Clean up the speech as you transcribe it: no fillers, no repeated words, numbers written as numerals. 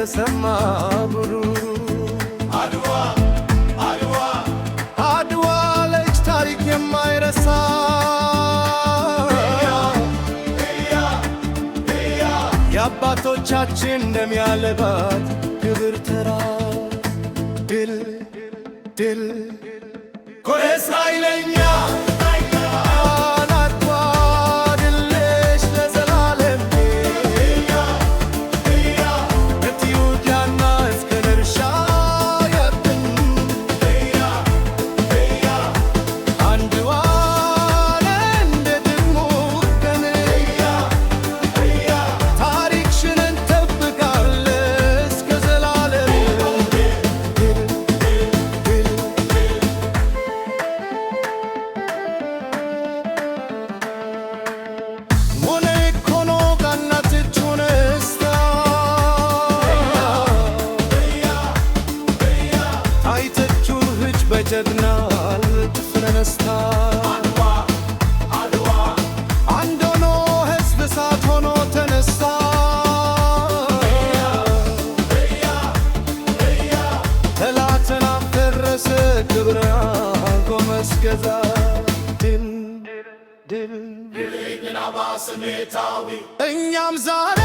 ተሰማ ጉዱ አድዋ አድዋ አድዋ ለእጅ ታሪክ የማይረሳ የአባቶቻችን ደም ያለባት ክብር ተራ ድል ድል ኮሬስ ኃይለኛ ጀግና ስለነስታ አድዋ አንድ ሆኖ ሕዝብ እሳት ሆኖ ተነሳ ጠላትን አፈረሰ ክብር አቆመ እስከዛ ድል ድል ድል ስሜታዊ እኛም ዛሬ